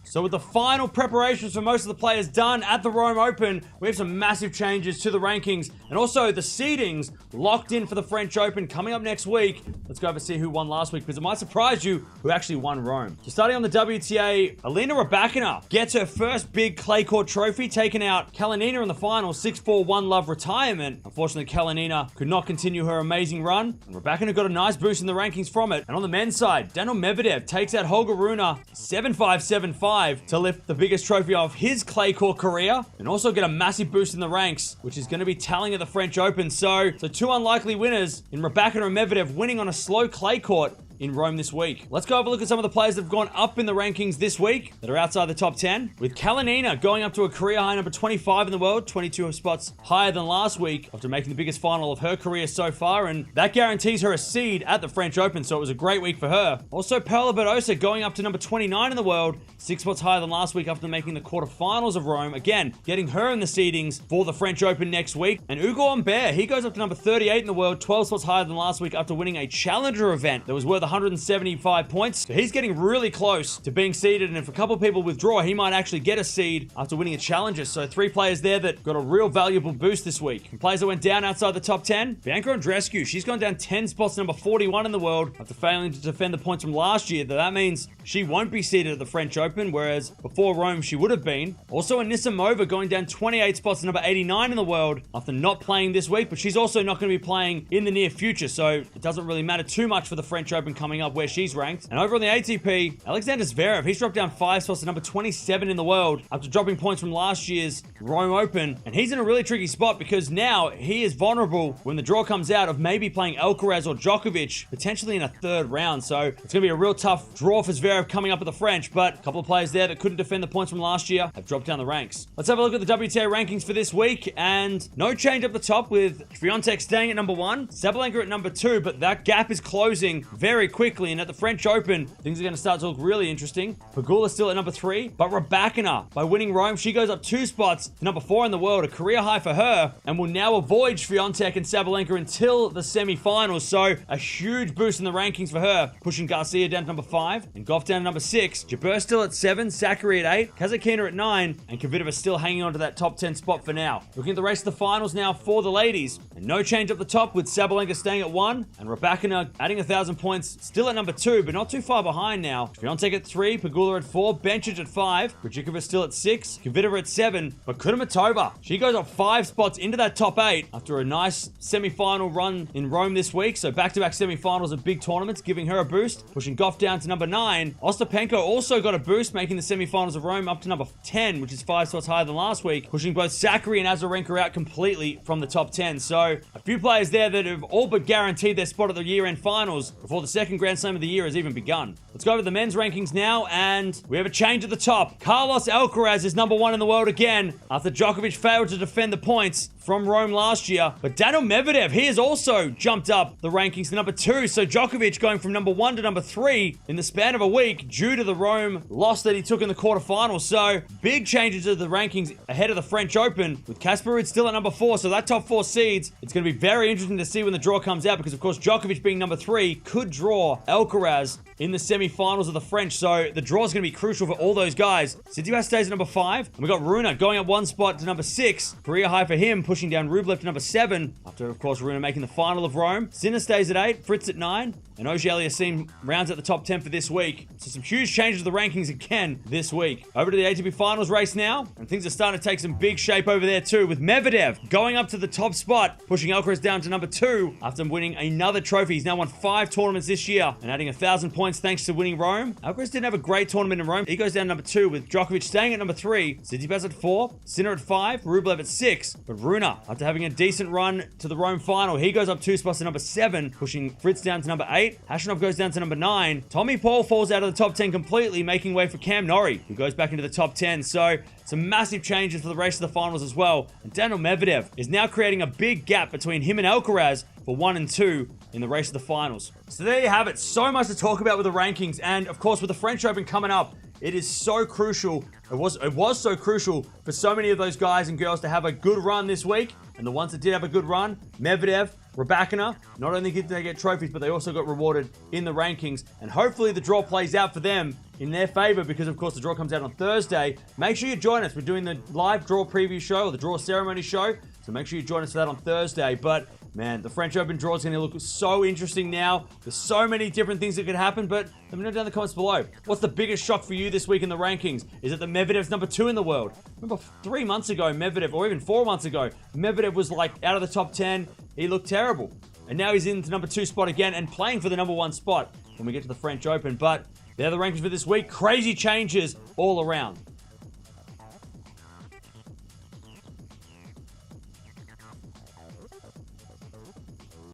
So with the final preparations for most of the players done at the Rome Open, we have some massive changes to the rankings and also the seedings locked in for the French Open coming up next week. Let's go over and see who won last week because it might surprise you who actually won Rome. So starting on the WTA, Alina Rybakina gets her first big clay court trophy, taking out Kalinina in the final, 6-4, 1-love retirement. Unfortunately, Kalinina could not continue her amazing run, and Rybakina got a nice boost in the rankings from it. And on the men's side, Daniil Medvedev takes out Holger Rune 7-5, 7-5 to lift the biggest trophy of his clay court career, and also get a massive boost in the ranks, which is going to be telling at the French Open. So two unlikely winners in Rybakina and Medvedev winning on a slow clay court in Rome this week. Let's go have a look at some of the players that have gone up in the rankings this week that are outside the top 10. With Kalinina going up to a career high number 25 in the world, 22 spots higher than last week after making the biggest final of her career so far, and that guarantees her a seed at the French Open, so it was a great week for her. Also, Paola Badosa going up to number 29 in the world, 6 spots higher than last week after making the quarterfinals of Rome, again, getting her in the seedings for the French Open next week. And Ugo Humbert, he goes up to number 38 in the world, 12 spots higher than last week after winning a challenger event that was worth 175 points. So he's getting really close to being seeded, and if a couple people withdraw, he might actually get a seed after winning a challenger. So 3 players there that got a real valuable boost this week. And players that went down outside the top 10, Bianca Andreescu, she's gone down 10 spots to number 41 in the world after failing to defend the points from last year. That means she won't be seeded at the French Open, whereas before Rome she would have been. Also, Anisimova going down 28 spots to number 89 in the world after not playing this week, but she's also not going to be playing in the near future, so it doesn't really matter too much for the French Open coming up where she's ranked. And over on the ATP, Alexander Zverev, he's dropped down 5 spots to number 27 in the world after dropping points from last year's Rome Open. And he's in a really tricky spot because now he is vulnerable when the draw comes out of maybe playing Alcaraz or Djokovic, potentially in a third round. So it's going to be a real tough draw for Zverev coming up at the French, but a couple of players there that couldn't defend the points from last year have dropped down the ranks. Let's have a look at the WTA rankings for this week, and no change up the top with Swiatek staying at number 1, Sabalenka at number 2, but that gap is closing very quickly, and at the French Open, things are going to start to look really interesting. Pegula still at number 3, but Rybakina, by winning Rome, she goes up 2 spots to number 4 in the world, a career high for her, and will now avoid Swiatek and Sabalenka until the semi-finals. So a huge boost in the rankings for her, pushing Garcia down to number 5, and Goff down to number 6. Jabeur still at 7, Sakkari at 8, Kasatkina at 9, and Kvitova still hanging on to that top 10 spot for now. Looking at the race of the finals now for the ladies, and no change up the top with Sabalenka staying at 1, and Rybakina adding 1,000 points, still at number 2, but not too far behind now. Swiatek at 3, Pegula at 4, Bencic at 5, Krejcikova still at 6, Kvitova at 7, but Kudermetova, she goes up 5 spots into that top 8 after a nice semi-final run in Rome this week. So back-to-back semi-finals of big tournaments, giving her a boost, pushing Goff down to number 9. Ostapenko also got a boost, making the semi-finals of Rome up to number 10, which is 5 spots higher than last week, pushing both Sakkari and Azarenka out completely from the top 10. So a few players there that have all but guaranteed their spot at the year-end finals before the second Grand Slam of the year has even begun. Let's go over the men's rankings now, and we have a change at the top. Carlos Alcaraz is number 1 in the world again after Djokovic failed to defend the points from Rome last year. But Daniil Medvedev, he has also jumped up the rankings to number 2. So Djokovic going from number 1 to number 3 in the span of a week due to the Rome loss that he took in the quarterfinals. So big changes to the rankings ahead of the French Open, with Casper Ruud still at number 4. So that top 4 seeds, it's going to be very interesting to see when the draw comes out, because of course Djokovic being number 3 could draw Alcaraz in the semi-finals of the French. So the draw is going to be crucial for all those guys. Tsitsipas stays at number 5. And we got Rune going up 1 spot to number 6. Career high for him, pushing down Rublev to number 7. After, of course, Rune making the final of Rome. Sinner stays at 8. Fritz at 9. And Auger-Aliassime rounds at the top 10 for this week. So some huge changes to the rankings again this week. Over to the ATP Finals race now. And things are starting to take some big shape over there too, with Medvedev going up to the top spot, pushing Alcaraz down to number 2 after winning another trophy. He's now won 5 tournaments this year and adding 1,000 points thanks to winning Rome. Alcaraz didn't have a great tournament in Rome. He goes down to number 2, with Djokovic staying at number 3, Tsitsipas at 4, Sinner at 5, Rublev at 6. But Rune, after having a decent run to the Rome final, he goes up 2 spots to number 7, pushing Fritz down to number 8. Khachanov goes down to number 9. Tommy Paul falls out of the top 10 completely, making way for Cam Norrie, who goes back into the top 10. So some massive changes for the race of the finals as well. And Daniil Medvedev is now creating a big gap between him and Alcaraz for 1 and 2 in the race of the finals. So there you have it. So much to talk about with the rankings. And of course, with the French Open coming up, it is so crucial. It was so crucial for so many of those guys and girls to have a good run this week. And the ones that did have a good run, Medvedev, Rybakina, not only did they get trophies, but they also got rewarded in the rankings. And hopefully the draw plays out for them in their favor because, of course, the draw comes out on Thursday. Make sure you join us. We're doing the live draw preview show, or the draw ceremony show. So make sure you join us for that on Thursday. But, man, the French Open draw is going to look so interesting now. There's so many different things that could happen, but let me know down in the comments below. What's the biggest shock for you this week in the rankings? Is it that Medvedev's number 2 in the world? Remember 3 months ago, Medvedev, or even 4 months ago, Medvedev was like out of the top 10. He looked terrible. And now he's in the number 2 spot again and playing for the number 1 spot when we get to the French Open. But they're the rankings for this week. Crazy changes all around.